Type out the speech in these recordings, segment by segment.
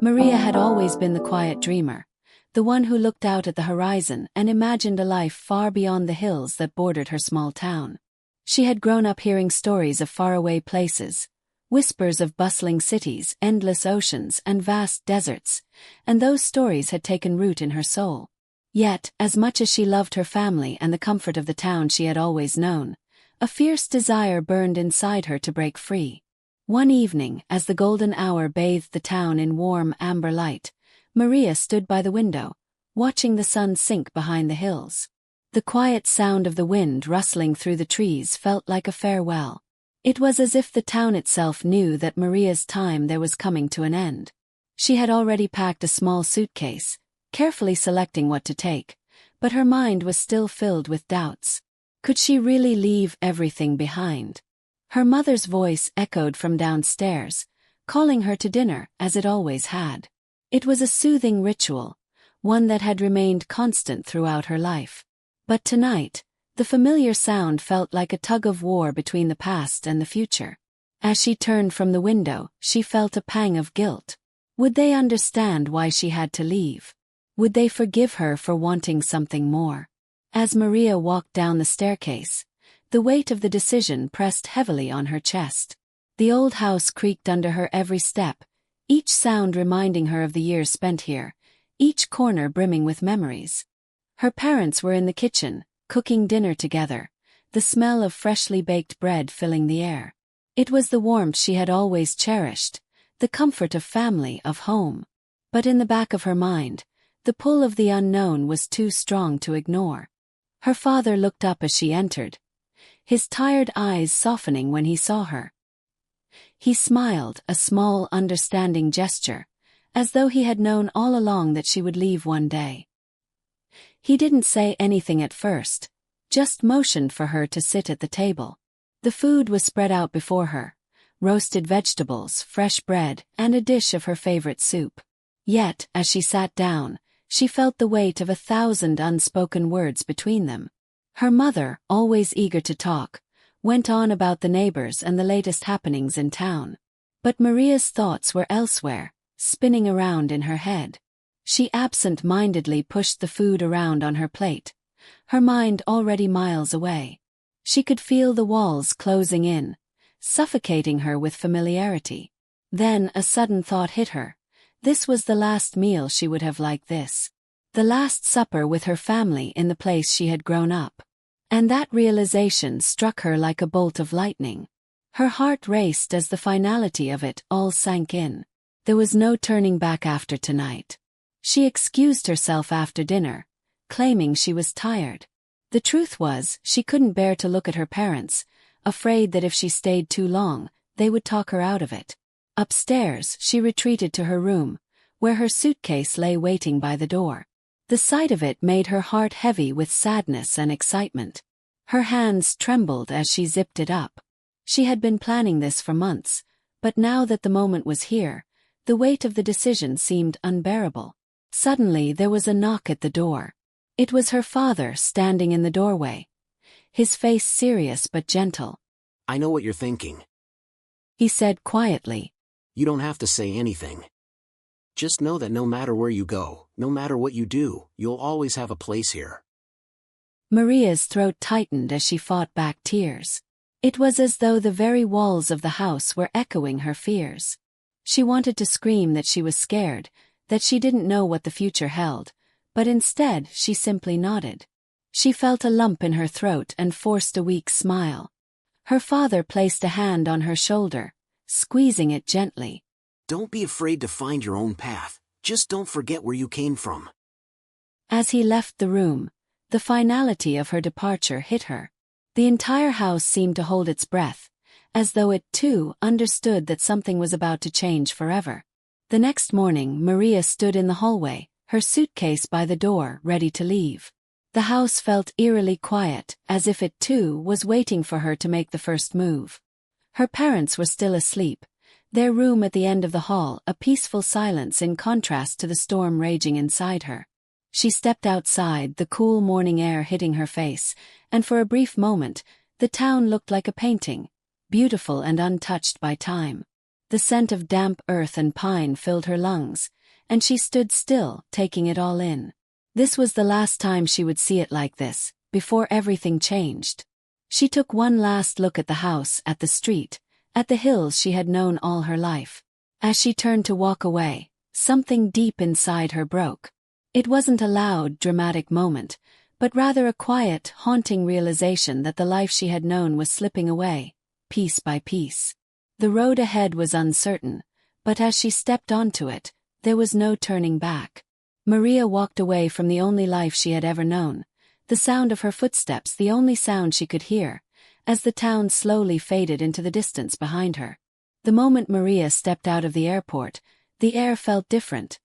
Maria had always been the quiet dreamer, the one who looked out at the horizon and imagined a life far beyond the hills that bordered her small town. She had grown up hearing stories of faraway places, whispers of bustling cities, endless oceans, and vast deserts, and those stories had taken root in her soul. Yet, as much as she loved her family and the comfort of the town she had always known, a fierce desire burned inside her to break free. One evening, as the golden hour bathed the town in warm amber light, Maria stood by the window, watching the sun sink behind the hills. The quiet sound of the wind rustling through the trees felt like a farewell. It was as if the town itself knew that Maria's time there was coming to an end. She had already packed a small suitcase, carefully selecting what to take, but her mind was still filled with doubts. Could she really leave everything behind? Her mother's voice echoed from downstairs, calling her to dinner as it always had. It was a soothing ritual, one that had remained constant throughout her life. But tonight, the familiar sound felt like a tug-of-war between the past and the future. As she turned from the window, she felt a pang of guilt. Would they understand why she had to leave? Would they forgive her for wanting something more? As Maria walked down the staircase, the weight of the decision pressed heavily on her chest. The old house creaked under her every step, each sound reminding her of the years spent here, each corner brimming with memories. Her parents were in the kitchen, cooking dinner together, the smell of freshly baked bread filling the air. It was the warmth she had always cherished, the comfort of family, of home. But in the back of her mind, the pull of the unknown was too strong to ignore. Her father looked up as she entered, his tired eyes softening when he saw her. He smiled, a small, understanding gesture, as though he had known all along that she would leave one day. He didn't say anything at first, just motioned for her to sit at the table. The food was spread out before her, roasted vegetables, fresh bread, and a dish of her favorite soup. Yet, as she sat down, she felt the weight of 1,000 unspoken words between them. Her mother, always eager to talk, went on about the neighbors and the latest happenings in town. But Maria's thoughts were elsewhere, spinning around in her head. She absent-mindedly pushed the food around on her plate, her mind already miles away. She could feel the walls closing in, suffocating her with familiarity. Then a sudden thought hit her. This was the last meal she would have like this. The last supper with her family in the place she had grown up. And that realization struck her like a bolt of lightning. Her heart raced as the finality of it all sank in. There was no turning back after tonight. She excused herself after dinner, claiming she was tired. The truth was, she couldn't bear to look at her parents, afraid that if she stayed too long, they would talk her out of it. Upstairs, she retreated to her room, where her suitcase lay waiting by the door. The sight of it made her heart heavy with sadness and excitement. Her hands trembled as she zipped it up. She had been planning this for months, but now that the moment was here, the weight of the decision seemed unbearable. Suddenly there was a knock at the door. It was her father standing in the doorway, his face serious but gentle. "I know what you're thinking," he said quietly. "You don't have to say anything. Just know that no matter where you go, no matter what you do, you'll always have a place here." Maria's throat tightened as she fought back tears. It was as though the very walls of the house were echoing her fears. She wanted to scream that she was scared, that she didn't know what the future held, but instead she simply nodded. She felt a lump in her throat and forced a weak smile. Her father placed a hand on her shoulder, squeezing it gently. "Don't be afraid to find your own path, just don't forget where you came from." As he left the room, the finality of her departure hit her. The entire house seemed to hold its breath, as though it, too, understood that something was about to change forever. The next morning, Maria stood in the hallway, her suitcase by the door, ready to leave. The house felt eerily quiet, as if it, too, was waiting for her to make the first move. Her parents were still asleep, their room at the end of the hall a peaceful silence in contrast to the storm raging inside her. She stepped outside, the cool morning air hitting her face, and for a brief moment, the town looked like a painting, beautiful and untouched by time. The scent of damp earth and pine filled her lungs, and she stood still, taking it all in. This was the last time she would see it like this, before everything changed. She took one last look at the house, at the street, at the hills she had known all her life. As she turned to walk away, something deep inside her broke. It wasn't a loud, dramatic moment, but rather a quiet, haunting realization that the life she had known was slipping away, piece by piece. The road ahead was uncertain, but as she stepped onto it, there was no turning back. Maria walked away from the only life she had ever known, the sound of her footsteps the only sound she could hear, as the town slowly faded into the distance behind her. The moment Maria stepped out of the airport, the air felt different,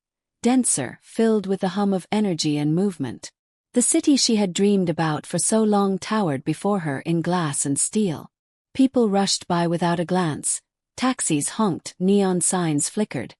denser, filled with the hum of energy and movement. The city she had dreamed about for so long towered before her in glass and steel. People rushed by without a glance, taxis honked, neon signs flickered,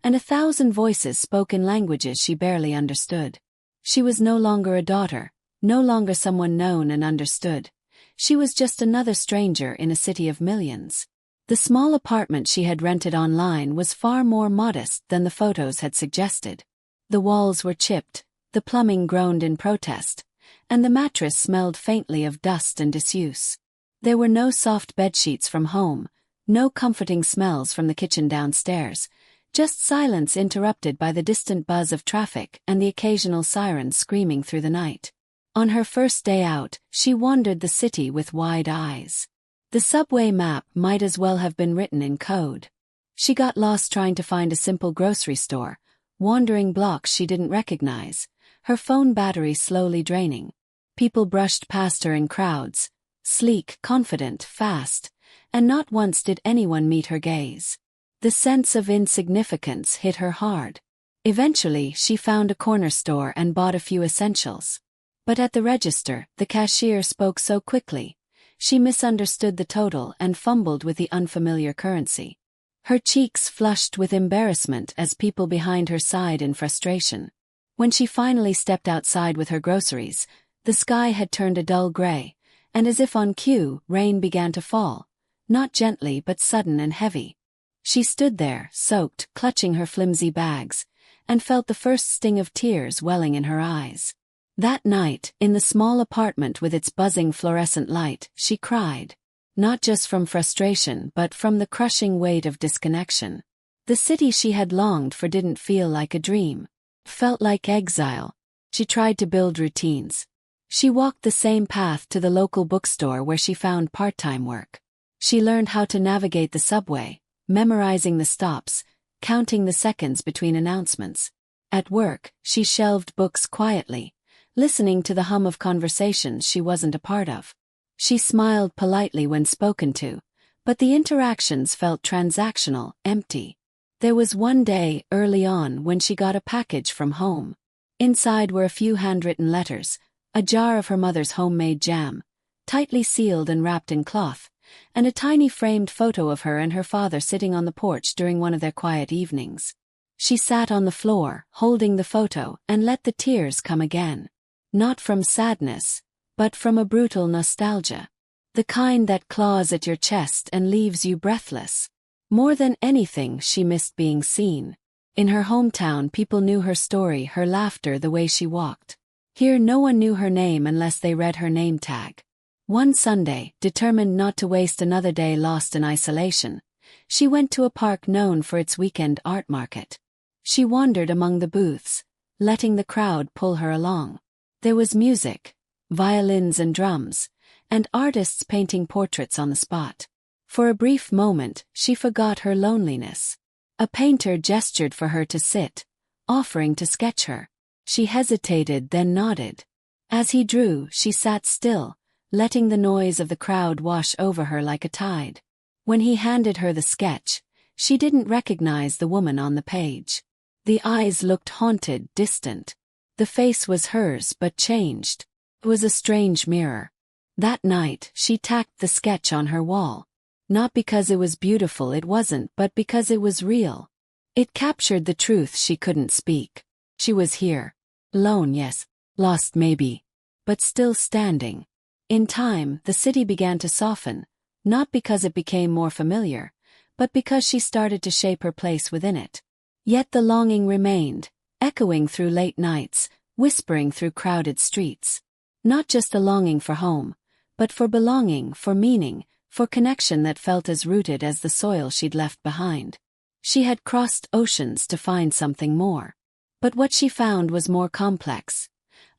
and 1,000 voices spoke in languages she barely understood. She was no longer a daughter, no longer someone known and understood. She was just another stranger in a city of millions. The small apartment she had rented online was far more modest than the photos had suggested. The walls were chipped, the plumbing groaned in protest, and the mattress smelled faintly of dust and disuse. There were no soft bedsheets from home, no comforting smells from the kitchen downstairs, just silence interrupted by the distant buzz of traffic and the occasional siren screaming through the night. On her first day out, she wandered the city with wide eyes. The subway map might as well have been written in code. She got lost trying to find a simple grocery store, wandering blocks she didn't recognize, her phone battery slowly draining. People brushed past her in crowds, sleek, confident, fast, and not once did anyone meet her gaze. The sense of insignificance hit her hard. Eventually, she found a corner store and bought a few essentials. But at the register, the cashier spoke so quickly, she misunderstood the total and fumbled with the unfamiliar currency. Her cheeks flushed with embarrassment as people behind her sighed in frustration. When she finally stepped outside with her groceries, the sky had turned a dull gray, and as if on cue, rain began to fall, not gently but sudden and heavy. She stood there, soaked, clutching her flimsy bags, and felt the first sting of tears welling in her eyes. That night, in the small apartment with its buzzing fluorescent light, she cried. Not just from frustration but from the crushing weight of disconnection. The city she had longed for didn't feel like a dream. It felt like exile. She tried to build routines. She walked the same path to the local bookstore where she found part-time work. She learned how to navigate the subway, memorizing the stops, counting the seconds between announcements. At work, she shelved books quietly, listening to the hum of conversations she wasn't a part of. She smiled politely when spoken to, but the interactions felt transactional, empty. There was one day, early on, when she got a package from home. Inside were a few handwritten letters, a jar of her mother's homemade jam, tightly sealed and wrapped in cloth, and a tiny framed photo of her and her father sitting on the porch during one of their quiet evenings. She sat on the floor, holding the photo, and let the tears come again. Not from sadness, but from a brutal nostalgia. The kind that claws at your chest and leaves you breathless. More than anything, she missed being seen. In her hometown, people knew her story, her laughter, the way she walked. Here, no one knew her name unless they read her name tag. One Sunday, determined not to waste another day lost in isolation, she went to a park known for its weekend art market. She wandered among the booths, letting the crowd pull her along. There was music, violins and drums, and artists painting portraits on the spot. For a brief moment, she forgot her loneliness. A painter gestured for her to sit, offering to sketch her. She hesitated, then nodded. As he drew, she sat still, letting the noise of the crowd wash over her like a tide. When he handed her the sketch, she didn't recognize the woman on the page. The eyes looked haunted, distant. The face was hers but changed. It was a strange mirror. That night, she tacked the sketch on her wall. Not because it was beautiful, it wasn't, but because it was real. It captured the truth she couldn't speak. She was here. Alone, yes. Lost, maybe. But still standing. In time, the city began to soften, not because it became more familiar, but because she started to shape her place within it. Yet the longing remained, echoing through late nights, whispering through crowded streets. Not just a longing for home, but for belonging, for meaning, for connection that felt as rooted as the soil she'd left behind. She had crossed oceans to find something more. But what she found was more complex.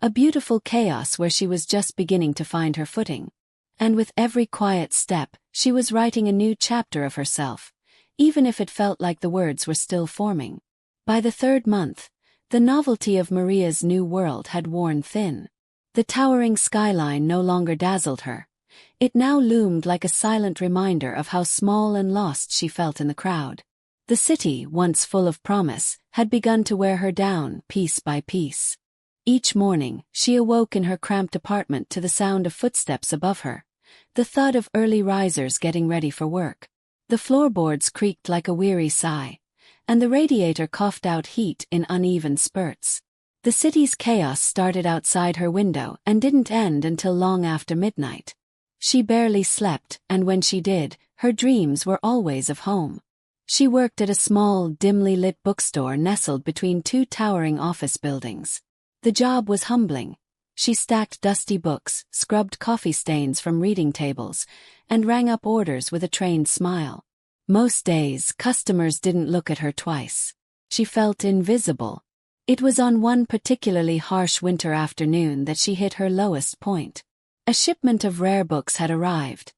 A beautiful chaos where she was just beginning to find her footing. And with every quiet step, she was writing a new chapter of herself, even if it felt like the words were still forming. By the third month, the novelty of Maria's new world had worn thin. The towering skyline no longer dazzled her. It now loomed like a silent reminder of how small and lost she felt in the crowd. The city, once full of promise, had begun to wear her down, piece by piece. Each morning, she awoke in her cramped apartment to the sound of footsteps above her, the thud of early risers getting ready for work. The floorboards creaked like a weary sigh, and the radiator coughed out heat in uneven spurts. The city's chaos started outside her window and didn't end until long after midnight. She barely slept, and when she did, her dreams were always of home. She worked at a small, dimly lit bookstore nestled between two towering office buildings. The job was humbling. She stacked dusty books, scrubbed coffee stains from reading tables, and rang up orders with a trained smile. Most days, customers didn't look at her twice. She felt invisible. It was on one particularly harsh winter afternoon that she hit her lowest point. A shipment of rare books had arrived,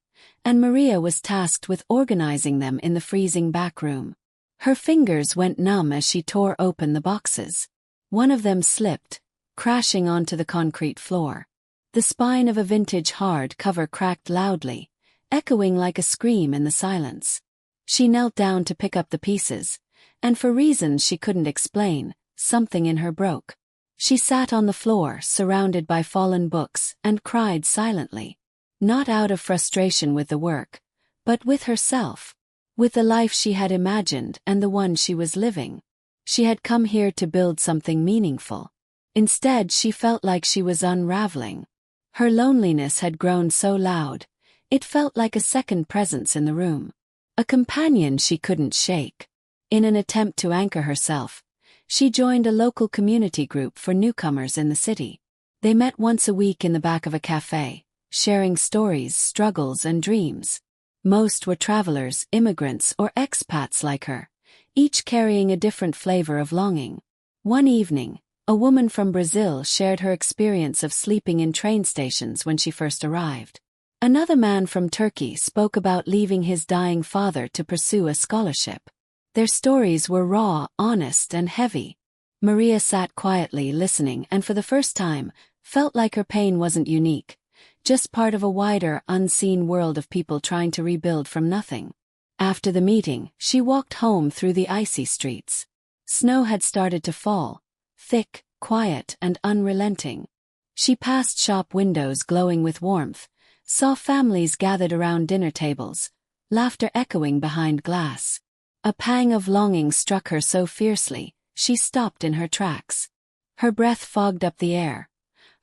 and Maria was tasked with organizing them in the freezing back room. Her fingers went numb as she tore open the boxes. One of them slipped, crashing onto the concrete floor. The spine of a vintage hardcover cracked loudly, echoing like a scream in the silence. She knelt down to pick up the pieces, and for reasons she couldn't explain, something in her broke. She sat on the floor, surrounded by fallen books, and cried silently. Not out of frustration with the work, but with herself. With the life she had imagined and the one she was living. She had come here to build something meaningful. Instead, she felt like she was unraveling. Her loneliness had grown so loud, it felt like a second presence in the room. A companion she couldn't shake. In an attempt to anchor herself, she joined a local community group for newcomers in the city. They met once a week in the back of a cafe, sharing stories, struggles, and dreams. Most were travelers, immigrants, or expats like her, each carrying a different flavor of longing. One evening, a woman from Brazil shared her experience of sleeping in train stations when she first arrived. Another man from Turkey spoke about leaving his dying father to pursue a scholarship. Their stories were raw, honest, and heavy. Maria sat quietly listening and for the first time, felt like her pain wasn't unique, just part of a wider, unseen world of people trying to rebuild from nothing. After the meeting, she walked home through the icy streets. Snow had started to fall, thick, quiet, and unrelenting. She passed shop windows glowing with warmth, saw families gathered around dinner tables, laughter echoing behind glass. A pang of longing struck her so fiercely, she stopped in her tracks. Her breath fogged up the air.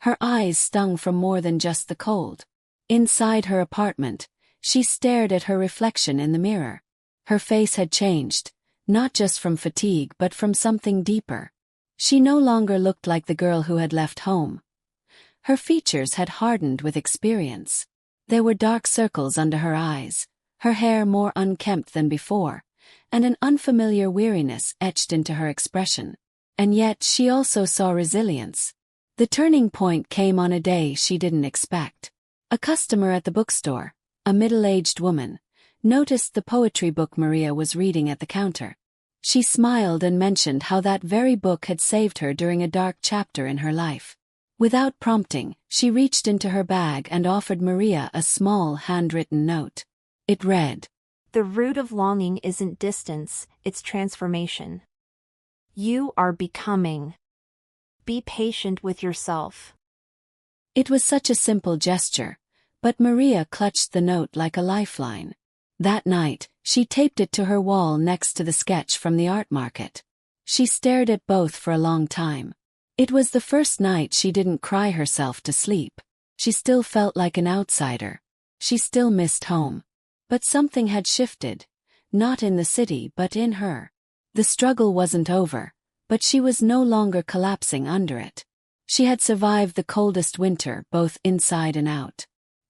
Her eyes stung from more than just the cold. Inside her apartment, she stared at her reflection in the mirror. Her face had changed, not just from fatigue but from something deeper. She no longer looked like the girl who had left home. Her features had hardened with experience. There were dark circles under her eyes, her hair more unkempt than before, and an unfamiliar weariness etched into her expression. And yet she also saw resilience. The turning point came on a day she didn't expect. A customer at the bookstore, a middle-aged woman, noticed the poetry book Maria was reading at the counter. She smiled and mentioned how that very book had saved her during a dark chapter in her life. Without prompting, she reached into her bag and offered Maria a small handwritten note. It read, "The root of longing isn't distance, it's transformation. You are becoming. Be patient with yourself." It was such a simple gesture, but Maria clutched the note like a lifeline. That night, she taped it to her wall next to the sketch from the art market. She stared at both for a long time. It was the first night she didn't cry herself to sleep. She still felt like an outsider. She still missed home. But something had shifted. not in the city but in her. The struggle wasn't over, but she was no longer collapsing under it. She had survived the coldest winter both inside and out.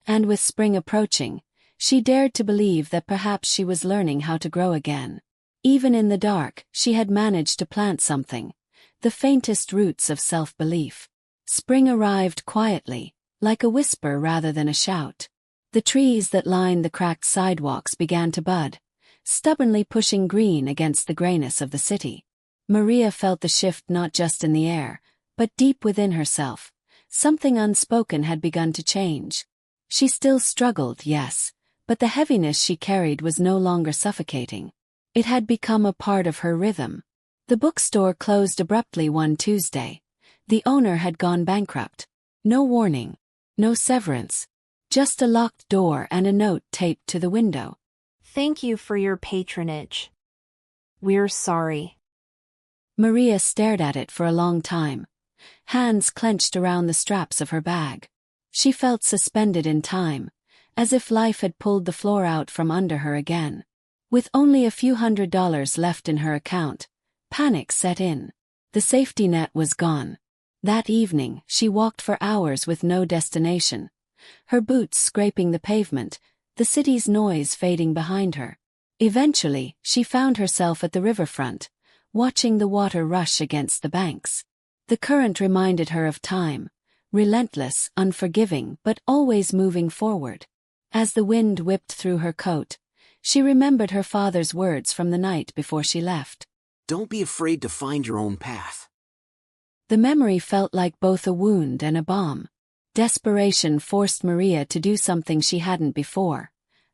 And with spring approaching, she dared to believe that perhaps she was learning how to grow again. Even in the dark, she had managed to plant something, the faintest roots of self-belief. Spring arrived quietly, like a whisper rather than a shout. The trees that lined the cracked sidewalks began to bud, stubbornly pushing green against the grayness of the city. Maria felt the shift not just in the air, but deep within herself. Something unspoken had begun to change. She still struggled, yes, but the heaviness she carried was no longer suffocating. It had become a part of her rhythm. The bookstore closed abruptly one Tuesday. The owner had gone bankrupt. No warning, no severance, just a locked door and a note taped to the window. Thank you for your patronage. We're sorry. Maria stared at it for a long time, hands clenched around the straps of her bag. She felt suspended in time, as if life had pulled the floor out from under her again. With only a few $100s left in her account, panic set in. The safety net was gone. That evening, she walked for hours with no destination, her boots scraping the pavement, the city's noise fading behind her. Eventually, she found herself at the riverfront, watching the water rush against the banks. The current reminded her of time, relentless, unforgiving, but always moving forward. As the wind whipped through her coat, she remembered her father's words from the night before she left. Don't be afraid to find your own path. The memory felt like both a wound and a balm. Desperation forced Maria to do something she hadn't before: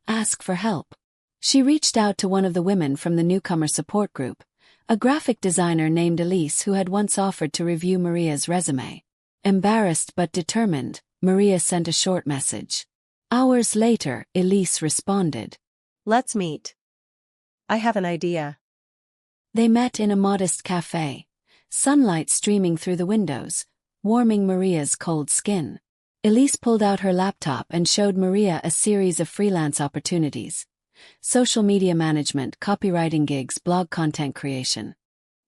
ask for help. She reached out to one of the women from the newcomer support group, a graphic designer named Elise who had once offered to review Maria's resume. Embarrassed but determined, Maria sent a short message. Hours later, Elise responded. Let's meet. I have an idea. They met in a modest cafe, sunlight streaming through the windows, warming Maria's cold skin. Elise pulled out her laptop and showed Maria a series of freelance opportunities: social media management, copywriting gigs, blog content creation.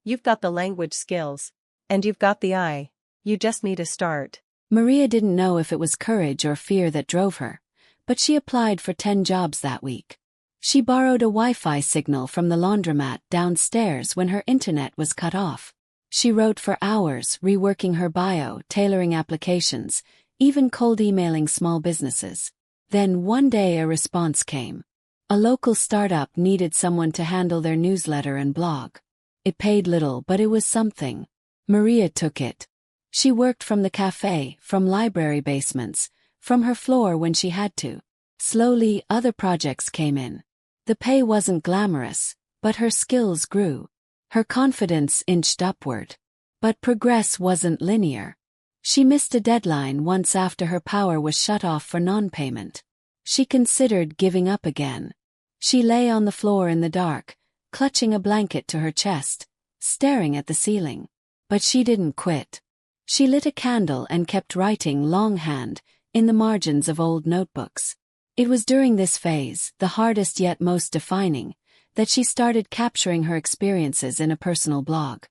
You've got the language skills. And you've got the eye. You just need to start. Maria didn't know if it was courage or fear that drove her, but she applied for 10 jobs that week. She borrowed a Wi-Fi signal from the laundromat downstairs when her internet was cut off. She wrote for hours, reworking her bio, tailoring applications, even cold emailing small businesses. Then one day a response came. A local startup needed someone to handle their newsletter and blog. It paid little, but it was something. Maria took it. She worked from the cafe, from library basements, from her floor when she had to. Slowly, other projects came in. The pay wasn't glamorous, but her skills grew. Her confidence inched upward. But progress wasn't linear. She missed a deadline once after her power was shut off for non-payment. She considered giving up again. She lay on the floor in the dark, clutching a blanket to her chest, staring at the ceiling. But she didn't quit. She lit a candle and kept writing longhand, in the margins of old notebooks. It was during this phase, the hardest yet most defining, that she started capturing her experiences in a personal blog.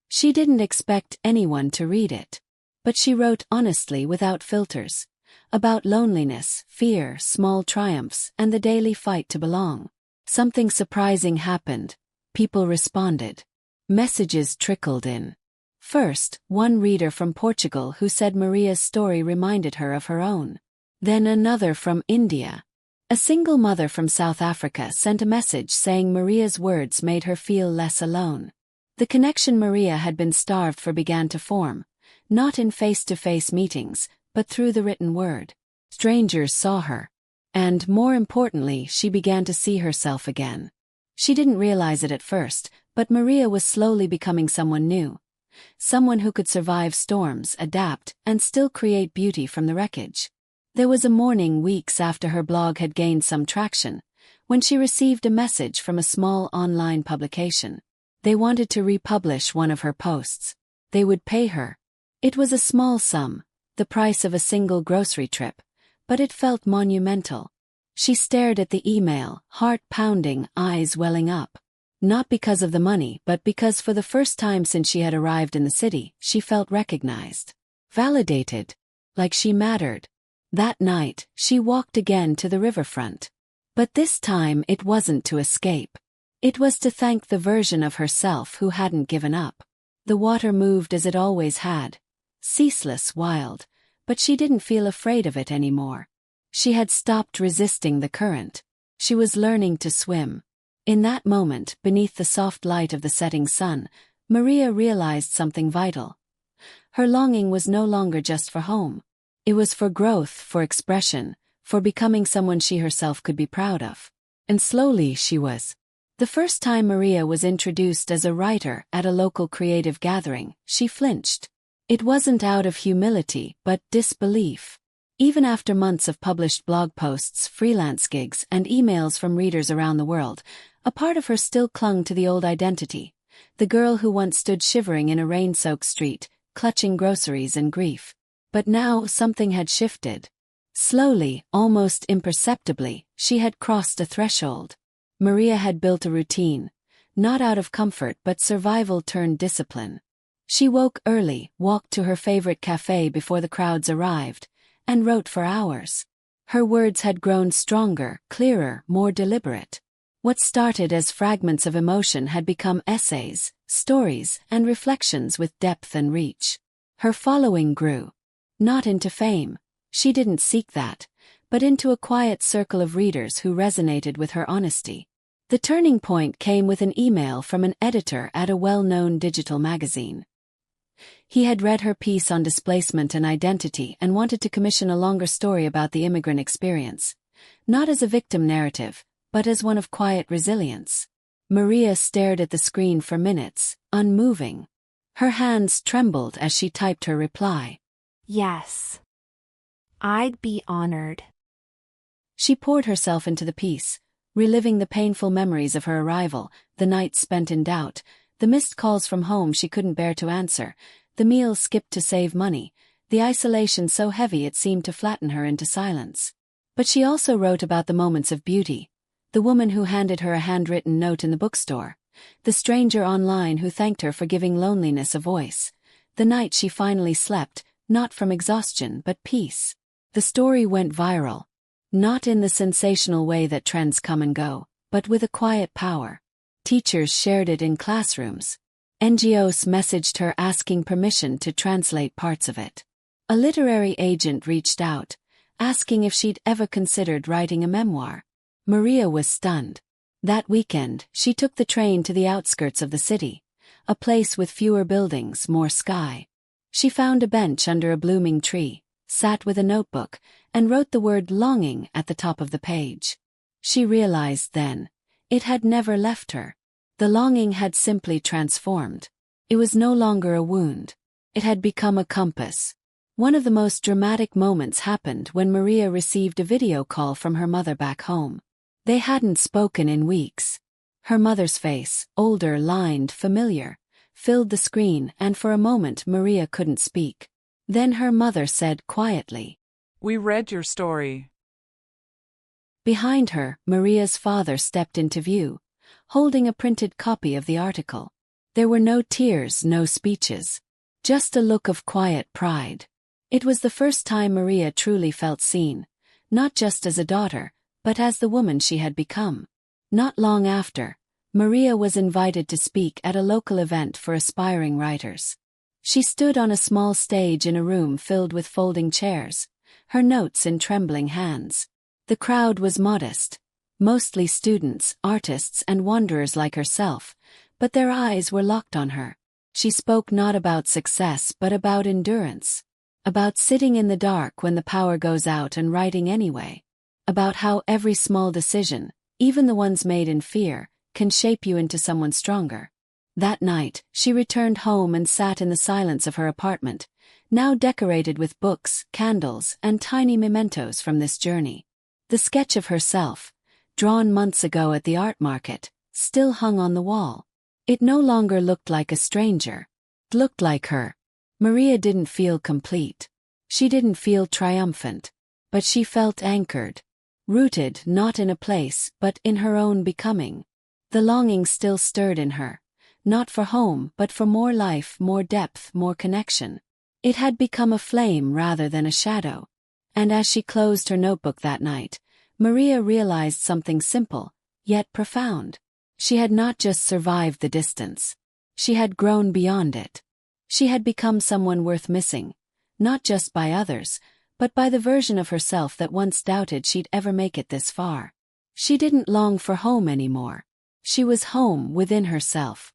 She didn't expect anyone to read it. But she wrote honestly without filters, about loneliness, fear, small triumphs, and the daily fight to belong. Something surprising happened. People responded. Messages trickled in. First, one reader from Portugal who said Maria's story reminded her of her own. Then another from India. A single mother from South Africa sent a message saying Maria's words made her feel less alone. The connection Maria had been starved for began to form, not in face-to-face meetings, but through the written word. Strangers saw her. And, more importantly, she began to see herself again. She didn't realize it at first, but Maria was slowly becoming someone new. Someone who could survive storms, adapt, and still create beauty from the wreckage. There was a morning weeks after her blog had gained some traction, when she received a message from a small online publication. They wanted to republish one of her posts. They would pay her. It was a small sum, the price of a single grocery trip, but it felt monumental. She stared at the email, heart pounding, eyes welling up. Not because of the money, but because for the first time since she had arrived in the city, she felt recognized. Validated. Like she mattered. That night, she walked again to the riverfront. But this time it wasn't to escape. It was to thank the version of herself who hadn't given up. The water moved as it always had. Ceaseless, wild. But she didn't feel afraid of it anymore. She had stopped resisting the current. She was learning to swim. In that moment, beneath the soft light of the setting sun, Maria realized something vital. Her longing was no longer just for home. It was for growth, for expression, for becoming someone she herself could be proud of. And slowly she was. The first time Maria was introduced as a writer at a local creative gathering, she flinched. It wasn't out of humility, but disbelief. Even after months of published blog posts, freelance gigs, and emails from readers around the world, a part of her still clung to the old identity. The girl who once stood shivering in a rain-soaked street, clutching groceries and grief. But now something had shifted. Slowly, almost imperceptibly, she had crossed a threshold. Maria had built a routine, not out of comfort but survival turned discipline. She woke early, walked to her favorite cafe before the crowds arrived, and wrote for hours. Her words had grown stronger, clearer, more deliberate. What started as fragments of emotion had become essays, stories, and reflections with depth and reach. Her following grew. Not into fame. She didn't seek that, but into a quiet circle of readers who resonated with her honesty. The turning point came with an email from an editor at a well-known digital magazine. He had read her piece on displacement and identity and wanted to commission a longer story about the immigrant experience, not as a victim narrative, but as one of quiet resilience. Maria stared at the screen for minutes, unmoving. Her hands trembled as she typed her reply. Yes. I'd be honored. She poured herself into the piece, reliving the painful memories of her arrival, the nights spent in doubt, the missed calls from home she couldn't bear to answer, the meals skipped to save money, the isolation so heavy it seemed to flatten her into silence. But she also wrote about the moments of beauty. The woman who handed her a handwritten note in the bookstore. The stranger online who thanked her for giving loneliness a voice. The night she finally slept, not from exhaustion but peace. The story went viral. Not in the sensational way that trends come and go, but with a quiet power. Teachers shared it in classrooms. NGOs messaged her asking permission to translate parts of it. A literary agent reached out, asking if she'd ever considered writing a memoir. Maria was stunned. That weekend, she took the train to the outskirts of the city, a place with fewer buildings, more sky. She found a bench under a blooming tree, sat with a notebook, and wrote the word longing at the top of the page. She realized then, it had never left her. The longing had simply transformed. It was no longer a wound. It had become a compass. One of the most dramatic moments happened when Maria received a video call from her mother back home. They hadn't spoken in weeks. Her mother's face, older, lined, familiar, filled the screen, and for a moment Maria couldn't speak. Then her mother said quietly, "We read your story." Behind her, Maria's father stepped into view, holding a printed copy of the article. There were no tears, no speeches. Just a look of quiet pride. It was the first time Maria truly felt seen, not just as a daughter, but as the woman she had become. Not long after, Maria was invited to speak at a local event for aspiring writers. She stood on a small stage in a room filled with folding chairs, her notes in trembling hands. The crowd was modest, mostly students, artists, and wanderers like herself, but their eyes were locked on her. She spoke not about success but about endurance. About sitting in the dark when the power goes out and writing anyway. About how every small decision, even the ones made in fear, can shape you into someone stronger. That night, she returned home and sat in the silence of her apartment, now decorated with books, candles, and tiny mementos from this journey. The sketch of herself, drawn months ago at the art market, still hung on the wall. It no longer looked like a stranger. It looked like her. Maria didn't feel complete. She didn't feel triumphant. But she felt anchored. rooted not in a place but in her own becoming. The longing still stirred in her, not for home but for more life, more depth, more connection. It had become a flame rather than a shadow. And as she closed her notebook that night, Maria realized something simple, yet profound. She had not just survived the distance. She had grown beyond it. She had become someone worth missing, not just by others, but by the version of herself that once doubted she'd ever make it this far. She didn't long for home anymore. She was home within herself.